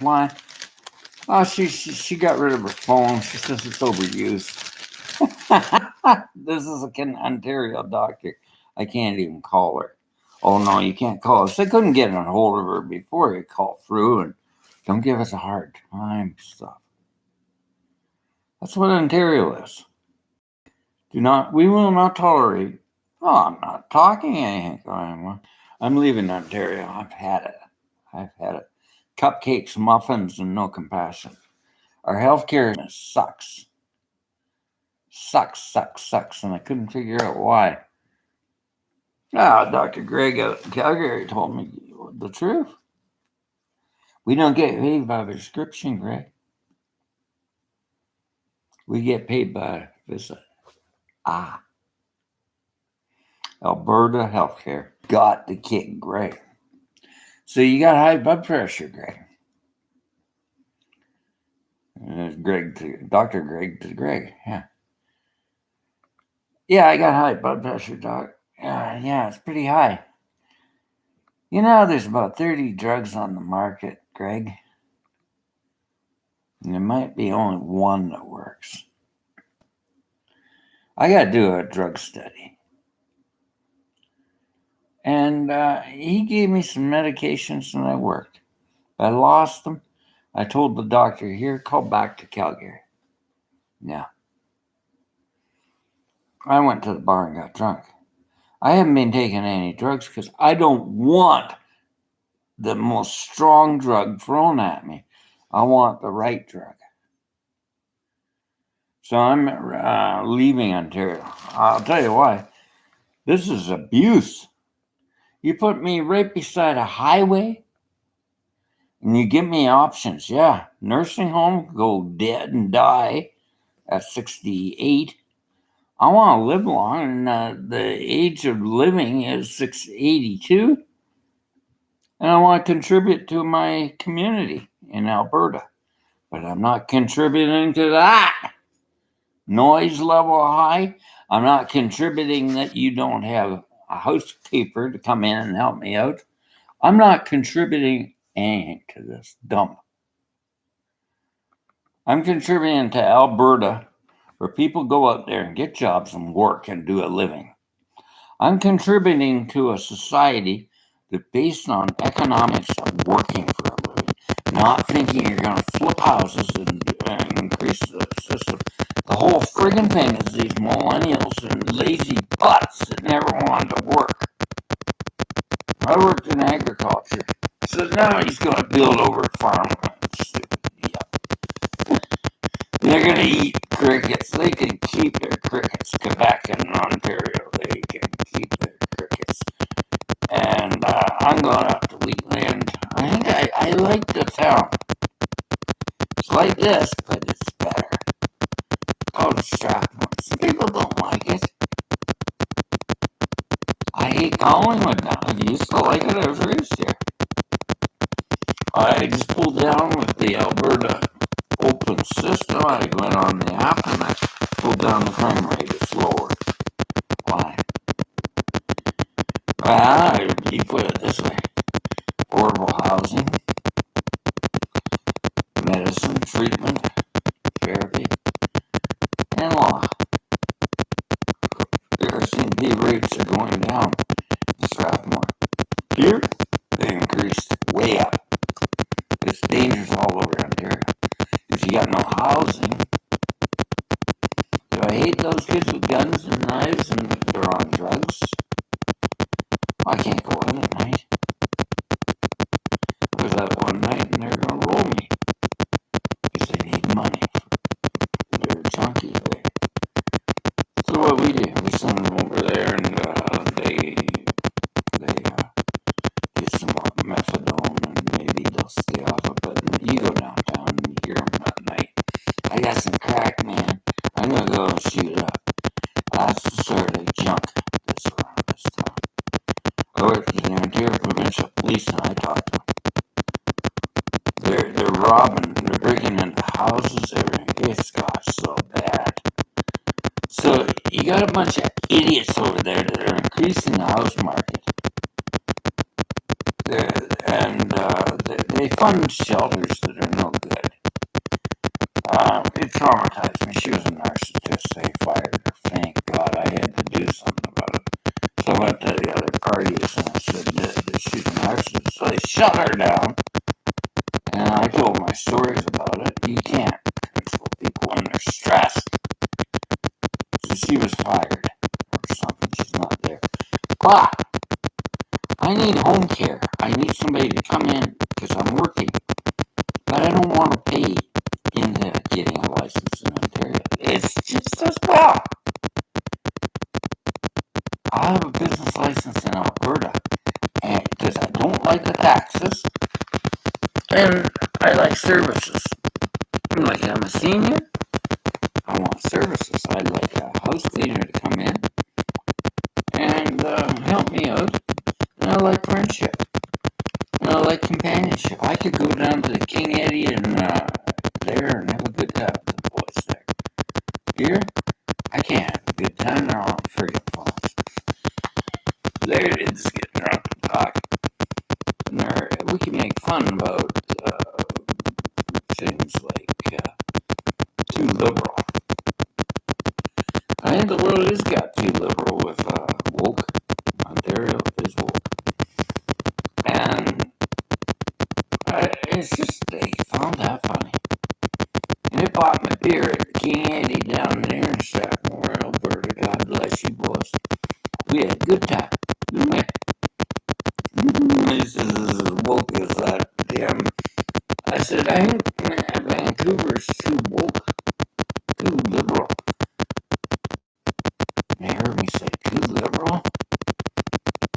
Why? Oh, she got rid of her phone. She says it's overused. This is an Ontario doctor. I can't even call her. Oh, no, you can't call us. I couldn't get a hold of her before. You call through and don't give us a hard time stuff. That's what Ontario is. We will not tolerate. Oh, I'm not talking anything. I'm leaving Ontario. I've had it. Cupcakes, muffins, and no compassion. Our healthcare sucks. Sucks. And I couldn't figure out why. Dr. Greg out in Calgary told me the truth. We don't get paid by prescription, Greg. We get paid by visit. Alberta healthcare got the kick, Greg. So you got high blood pressure, Greg. Dr. Greg to Greg. Yeah. Yeah, I got high blood pressure, doc. Yeah, it's pretty high. You know, there's about 30 drugs on the market, Greg. And there might be only one that works. I got to do a drug study. And he gave me some medications and I worked. I lost them. I told the doctor, here, call back to Calgary. Yeah. I went to the bar and got drunk. I haven't been taking any drugs because I don't want the most strong drug thrown at me. I want the right drug. So I'm leaving Ontario. I'll tell you why. This is abuse. You put me right beside a highway and you give me options. Yeah, nursing home, go dead and die at 68. I want to live long, and the age of living is 82. And I want to contribute to my community in Alberta. But I'm not contributing to that. Noise level high. I'm not contributing that you don't have a housekeeper to come in and help me out. I'm not contributing anything to this. Dumb. I'm contributing to Alberta, where people go out there and get jobs and work and do a living. I'm contributing to a society that's based on economics of working for a living, not thinking you're going to flip houses and increase the system. The whole friggin' thing is these millennials and lazy butts that never wanted to work. I worked in agriculture. So now he's going to build over farmland. Stupid. Yeah. They're going to eat crickets. They can keep their crickets. Quebec and Ontario, they can keep their crickets. And I'm going up to Wheatland. I think I like the town. It's like this, but it's better. Oh, Strathmore. Some people don't like it. I hate Collingwood now. I used to like it. I was raised here. I just pulled down with the Alberta open system. I went on the app and I pulled down the crime rate. It's lower. Why? You put it this way. Affordable housing, medicine, treatment, therapy, and law. The RCMP rates are going down in Strathmore. Here, they increased way up. It's dangerous all over Ontario. Because you got no housing. So I hate those kids with guns and knives and they're on drugs. I can't go in at night. I was out one night and they're going to roll me. Because they need money. They're junkies. So what we do, we send them over there and they get some methadone and maybe they'll stay off of it. And you go downtown and you hear them at night. I got some crack, man. I'm going to go shoot it up. That's the sort of junk that's around this town. I worked in the Ontario Provincial Police and I talked to them. They're robbing, they're breaking into houses, everything. It's got so bad. So you got a bunch of idiots over there that are increasing the house market. They fund shelters that are no good. It traumatized me. She was a narcissist. They fired her. Thank God I had to do something about it. So I went to the other parties and I said that she's a narcissist. So they shut her down. And I told my stories about it. You can't control people when they're stressed. So she was fired or something. She's not there. But I need home care. I need somebody to come in because I'm working. But I don't want to pay into getting a license in Ontario. It's just as well. I have a business license in Alberta because I don't like the taxes and I like services. Like I'm a senior, I want services. I'd like a house cleaner to come in and help me out. And I like friendship. And I like companionship. I could go down to the King Eddie and there and have a good time with the boys there. Here, I can't have a good time. They're on friggin' phones. There they just get drunk and talk. And we can make fun about things like too liberal. I think the world has got too liberal with woke. Ontario is woke. And it's just, they found that funny. And they bought my beer at King Eddie down there in Strathmore, Alberta. God bless you, boys. We had a good time. Didn't we? This is as woke as that damn. I said, I think Vancouver's too woke, too liberal. They heard me say, too liberal?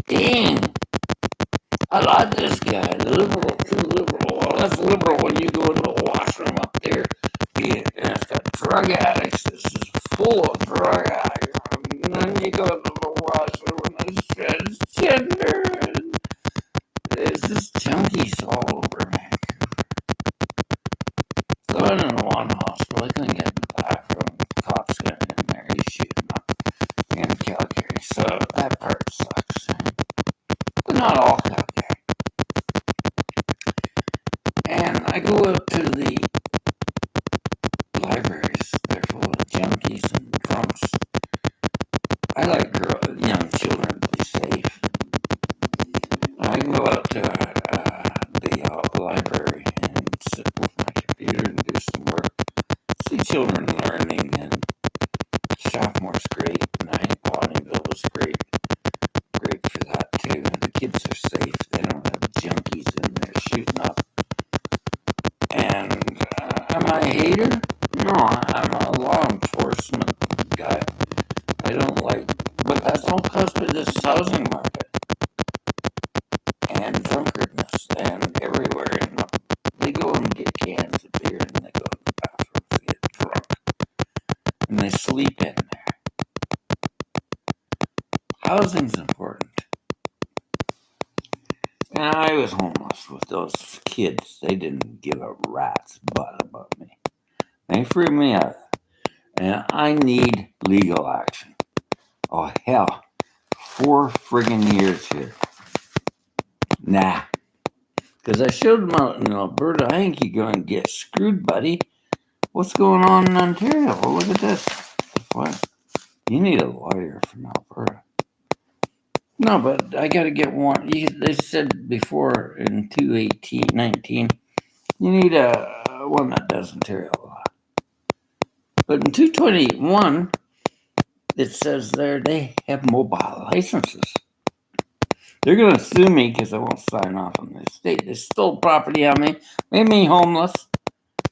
Dang! I like this guy. Liberal, too liberal. Well, that's liberal when you go into the washroom up there. And it's got drug addicts. It's just full of drug addicts. And then you go to the washroom and it's transgender. And there's just junkies all over Vancouver. So I don't know, one hospital. I couldn't get in the bathroom. The cops got in there. He's shooting up in Calgary. So that part sucks. But not all Calgary. And I go out to the libraries. They're full of junkies and drunks. I like young children to be safe. I can go out to the library and sit with my computer and do some work. See children learning, and Sophomore's great, and I think Bonnyville was great for that too. And the kids are safe. They don't have junkies in there shooting up. And am I a hater? No, I'm a law enforcement guy. I don't like, but that's all caused by this housing market and drunkardness and everywhere. And they go and get cans of beer and they go to the bathrooms and get drunk and they sleep in there. Housing's important. And I was homeless with those kids. They didn't give a rat's butt about me. They threw me out. And I need legal action. Oh, hell. 4 friggin' years here. Nah. Because I showed them out in Alberta. I think you're going to get screwed, buddy. What's going on in Ontario? Well, look at this. What? You need a lawyer from Alberta. No, but I got to get one. They said before in 2019, you need one that does Ontario law. But in 221, it says there they have mobile licenses. They're going to sue me because I won't sign off on the state. They stole property on me, made me homeless.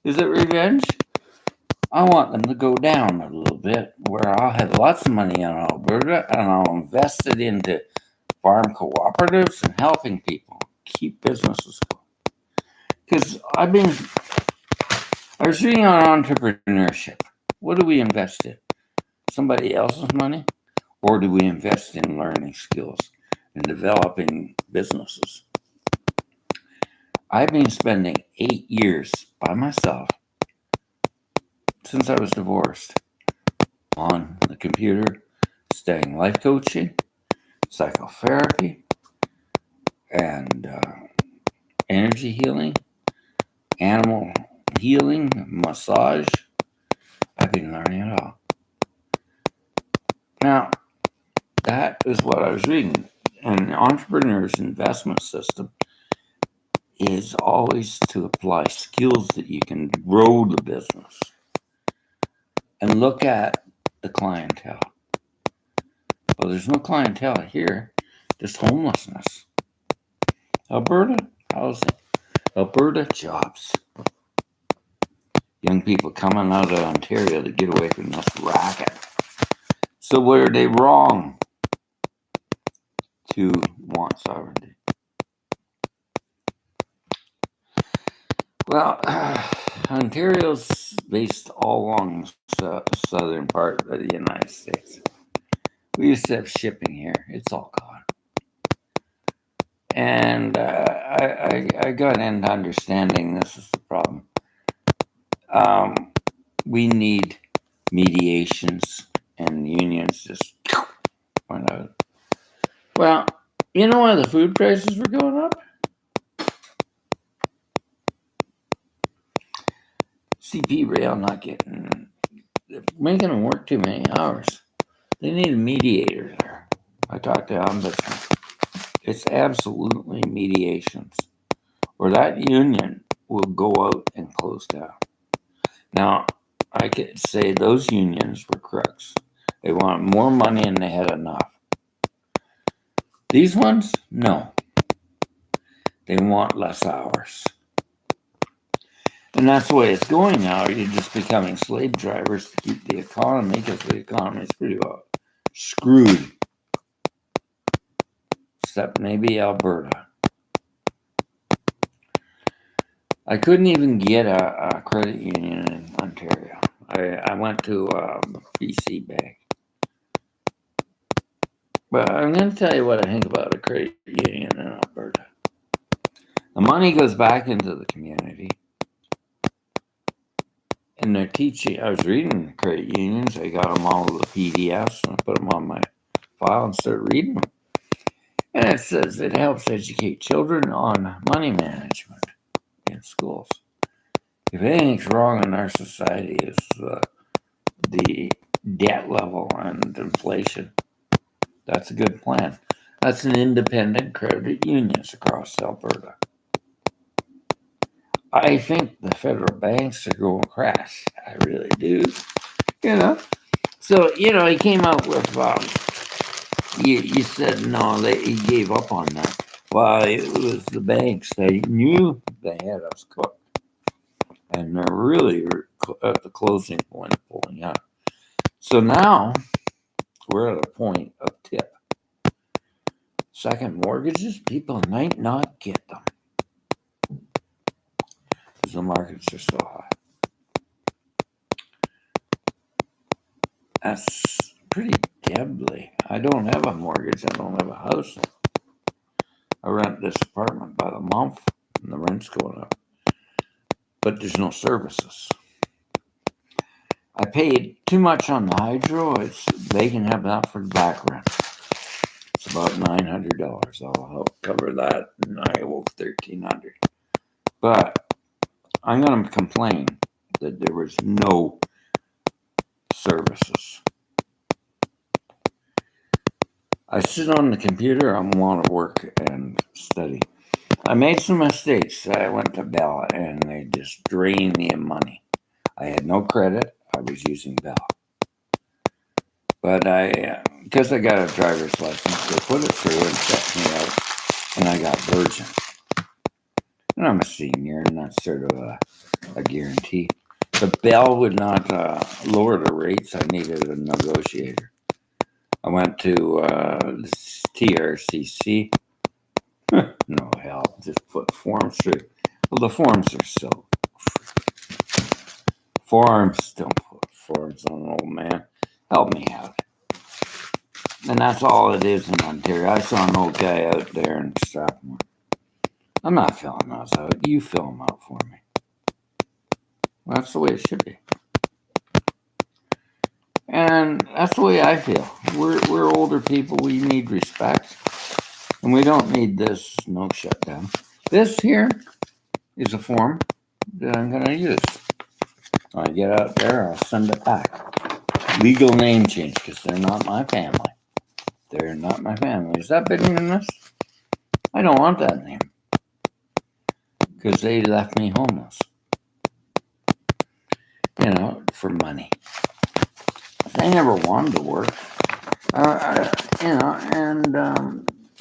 Is it revenge? I want them to go down a little bit where I'll have lots of money in Alberta and I'll invest it into farm cooperatives and helping people keep businesses going. Because I was reading on entrepreneurship. What do we invest in? Somebody else's money? Or do we invest in learning skills and developing businesses? I've been spending 8 years by myself since I was divorced on the computer, studying life coaching, psychotherapy, and energy healing, animal healing, massage. I've been learning it all. Now, that is what I was reading. An entrepreneur's investment system is always to apply skills that you can grow the business. And look at the clientele. Well, there's no clientele here, just homelessness. Alberta, housing. Alberta, jobs. Young people coming out of Ontario to get away from this racket. So where are they wrong to want sovereignty? Well, Ontario's based all along the southern part of the United States. We used to have shipping here. It's all gone. And I got into understanding this is the problem. We need mediations, and unions just went out. Well, you know why the food prices were going up? CP Rail making them work too many hours. They need a mediator there. I talked to Ombudsman. It's absolutely mediations, or that union will go out and close down. Now, I could say those unions were crooks. They want more money and they had enough. These ones, no. They want less hours. And that's the way it's going now. You're just becoming slave drivers to keep the economy, because the economy is pretty well screwed. Except maybe Alberta. I couldn't even get a credit union in Ontario. I went to BC Bank. But I'm going to tell you what I think about a credit union in Alberta. The money goes back into the community. And they're teaching. I was reading credit unions. I got them all the PDFs and I put them on my file and started reading them. And it says it helps educate children on money management in schools. If anything's wrong in our society, it's the debt level and inflation. That's a good plan. That's an independent credit unions across Alberta. I think the federal banks are going to crash. I really do. So, he came out with, you said no, he gave up on that. Well, it was the banks. They knew they had us cooked. And they're really at the closing point of pulling out. So now we're at a point of tip. Second mortgages, people might not get them. Because the markets are so high. That's pretty deadly. I don't have a mortgage. I don't have a house. I rent this apartment by the month, and the rent's going up. But there's no services. I paid too much on the hydro. They can have that for the back rent. It's about $900. I'll help cover that, and I owe $1,300. But I'm going to complain that there was no services. I sit on the computer. I want to work and study. I made some mistakes. I went to Bell, and they just drained me of money. I had no credit. I was using Bell. But because I got a driver's license, they put it through and checked me out, and I got Virgin. And I'm a senior, and that's sort of a guarantee. But Bell would not lower the rates. I needed a negotiator. I went to TRCC. No help. Just put forms through. Well, the forms are so free. Forms, don't put forms on an old man. Help me out. And that's all it is in Ontario. I saw an old guy out there in Strathmore. I'm not filling those out. You fill them out for me. Well, that's the way it should be. And that's the way I feel. We're older people. We need respect. And we don't need this no shutdown. This here is a form. that I'm going to use. When I get out there, I'll send it back. Legal name change, because they're not my family. They're not my family. Is that bitterness? I don't want that name. Because they left me homeless. For money. They never wanted to work.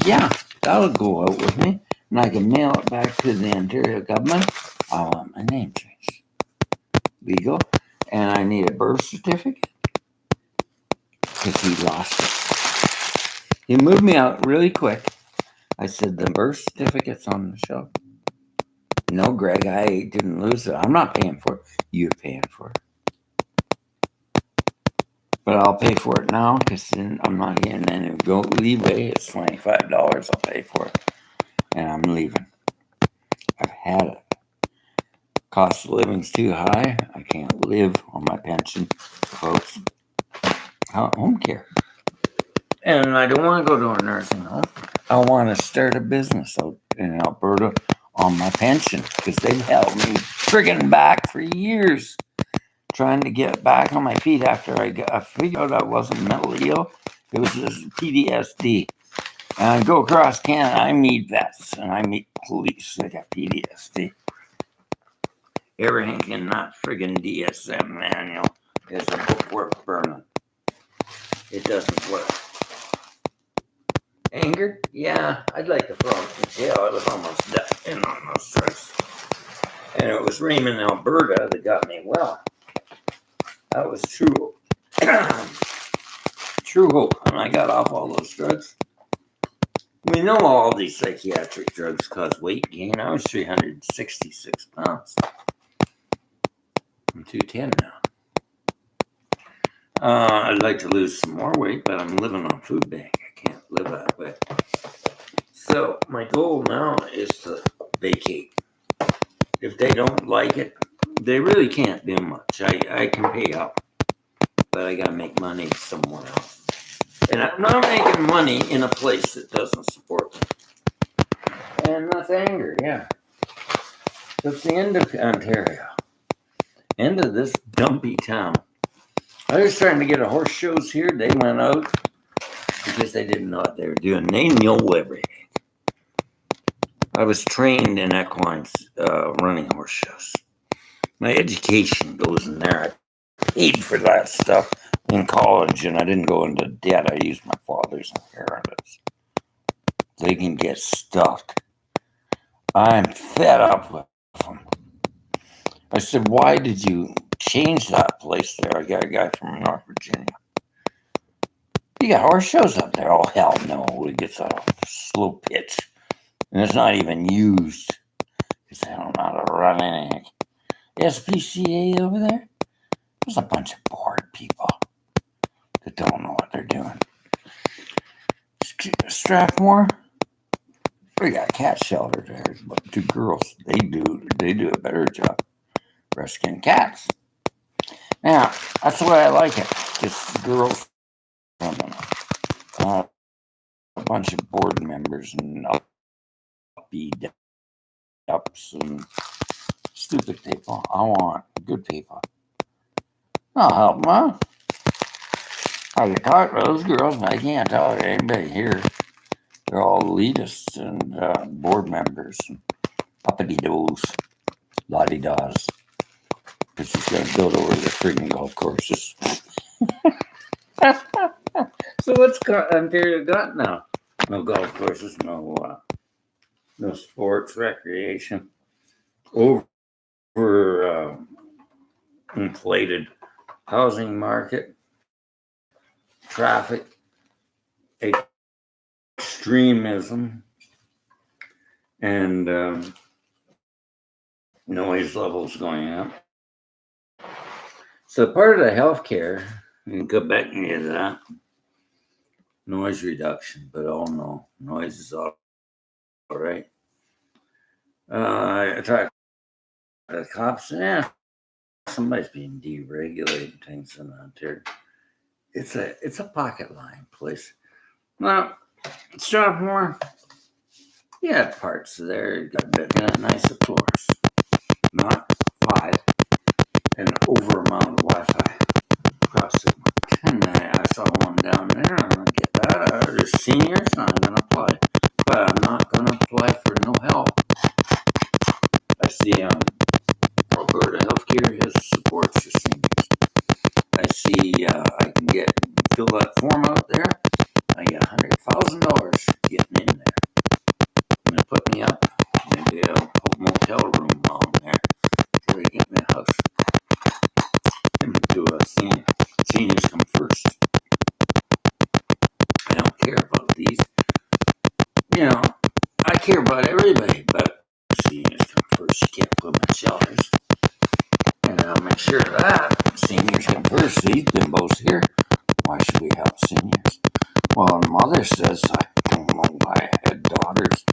Yeah, that'll go out with me. And I can mail it back to the Ontario government. I want my name changed. Legal. And I need a birth certificate. Because he lost it. He moved me out really quick. I said, the birth certificate's on the shelf. No, Greg, I didn't lose it. I'm not paying for it. You're paying for it. But I'll pay for it now because I'm not getting any leeway. It's $25. I'll pay for it. And I'm leaving. I've had it. Cost of living's too high. I can't live on my pension, folks. Home care. And I don't want to go to a nursing home. I want to start a business out in Alberta on my pension because they've held me friggin' back for years. Trying to get back on my feet after I figured out I wasn't mentally ill. It was just PTSD. And I go across Canada, I meet vets and I meet police that got PTSD. Everything in that friggin' DSM manual is a book worth burning. It doesn't work. Anger? Yeah, I'd like to throw him in jail. I was almost in on those drugs. And it was Raymond, Alberta that got me well. That was true. True hope. And I got off all those drugs. We know all these psychiatric drugs cause weight gain. I was 366 pounds. I'm 210 now. I'd like to lose some more weight, but I'm living on food bank. I can't live that way. So my goal now is to vacate. If they don't like it, they really can't do much. I can pay up, but I gotta make money somewhere else. And I'm not making money in a place that doesn't support me. And that's anger, yeah. That's the end of Ontario. End of this dumpy town. I was trying to get a horse shows here. They went out because they didn't know what they were doing. They know everything. I was trained in equines running horse shows. My education goes in there. I paid for that stuff in college, and I didn't go into debt. I used my father's inheritance. They can get stuffed. I'm fed up with them. I said, why did you change that place there? I got a guy from North Virginia. You got horse shows up there. Oh, hell no. It gets a slow pitch. And it's not even used because they don't know how to run anything. SPCA over there, there's a bunch of bored people that don't know what they're doing. Strathmore, we got a cat shelter there, but 2 girls, they do a better job rescuing cats. Now, that's the way I like it. Just girls, a bunch of board members and uppy ups and stupid people. I want good people. I'll help them out. I can talk to those girls, and I can't talk to anybody here. They're all elitists and board members and uppity-doos, lottie-daws. Because she's going to build over the friggin' golf courses. So what's Ontario got now? No golf courses, no sports, recreation. Over inflated housing market, traffic, extremism, and noise levels going up. So part of the healthcare, in Quebec near that, noise reduction, but oh no, noise is all right. I talked to the cops, somebody's being deregulating things in Ontario. It's a pocket line place. Now, Strathmore, parts there got nice, of course. Not amount of Wi-Fi across it. And I saw one down there. I'm gonna get that. There's seniors. I'm gonna apply, but I'm not gonna apply for no help. I see Alberta Healthcare has support for seniors. I see I can fill that form out there. I get $100,000 getting in there. I'm gonna put me up. Maybe a motel room on there till they get me a house. I'm gonna do a senior. Seniors come first. I don't care about these. I care about everybody, but seniors come first. You can't put them in shelters. And I'll make sure of that. Seniors come first. These bimbos here. Why should we help seniors? Well, mother says, I don't know why I had daughters.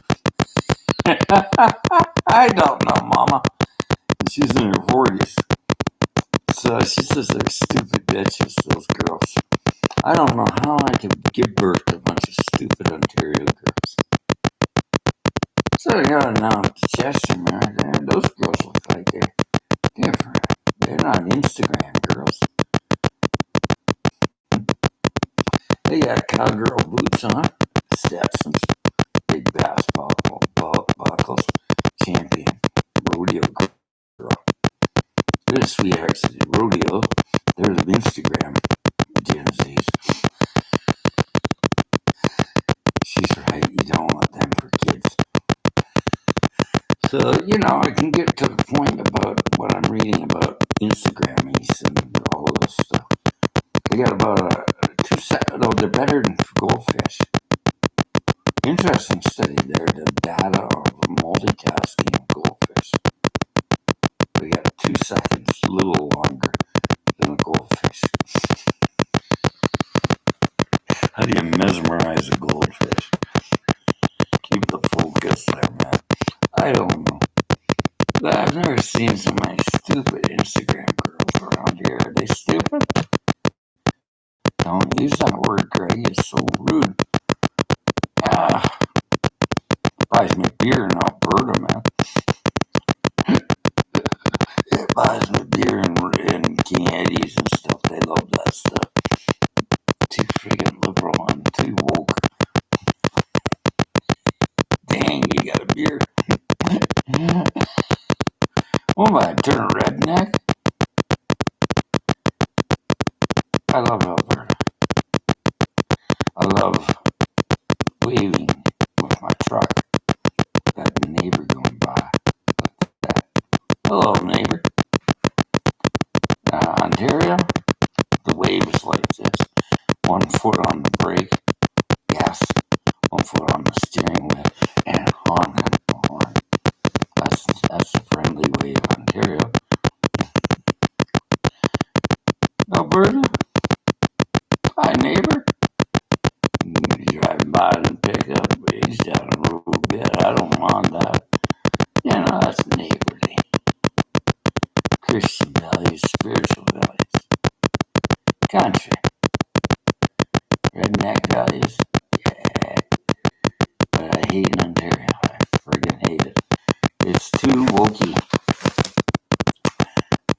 I don't know, Mama. She's in her 40s. So she says they're stupid bitches, those girls. I don't know how I could give birth to a bunch of stupid Ontario girls. So I got it now to Chester, man. Those girls look like they're different. They're not Instagram girls. They got cowgirl boots on, Stetsons, big basketball buckles, champion, rodeo girl. They're the sweethearts of the rodeo. They're the Instagram Gen Zs. She's right, you don't want them for kids. So, I can get to the point about what I'm reading about Instagrammies and all this stuff. They got about they're better than goldfish. Interesting study there, the data of multitasking of goldfish. They got 2 seconds, a little longer than a goldfish. How do you mesmerize a goldfish? Keep the focus there, man. I don't know. I've never seen so many stupid Instagram girls around here. Are they stupid? Don't use that word, Greg. It's so rude. Buys me beer in Alberta, man. It buys me beer and Canadies and stuff. They love that stuff. Too friggin' liberal and too woke. Dang, you got a beer. What am I, turn a redneck? I love Alberta. I love waving with my truck. Got a neighbor going by. Like that. Hello, neighbor. Ontario, the wave is like this. 1 foot on the brake, gas, 1 foot on the steering wheel, and honking the horn. That's the friendly way of Ontario. Alberta? Hi, neighbor. You're driving by and pick up, he's down the road a bit. I don't mind that. That's neighborly. Christian values, spiritual values. Country. Redneck values. Yeah. But I hate Ontario. I friggin' hate it. It's too wokey.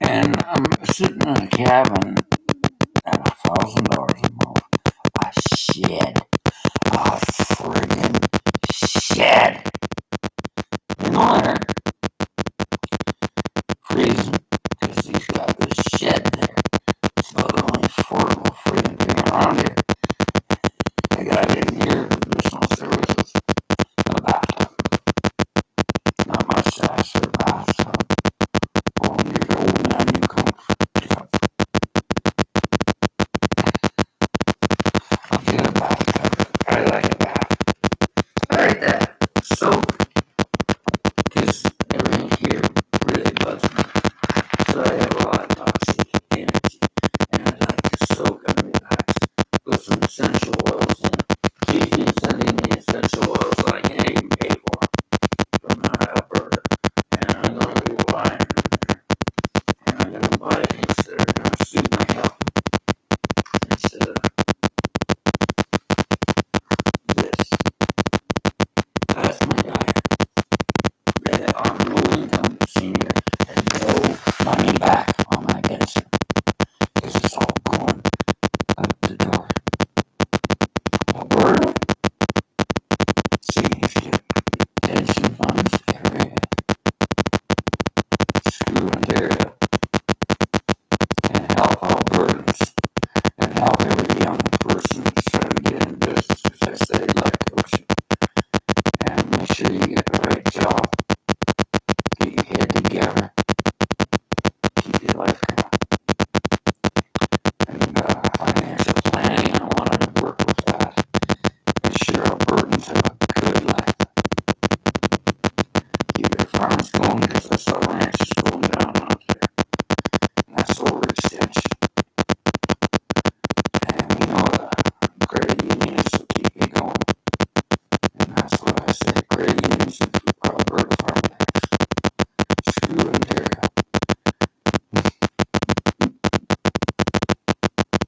And I'm sitting in a cabin at $1,000 a month. A shed.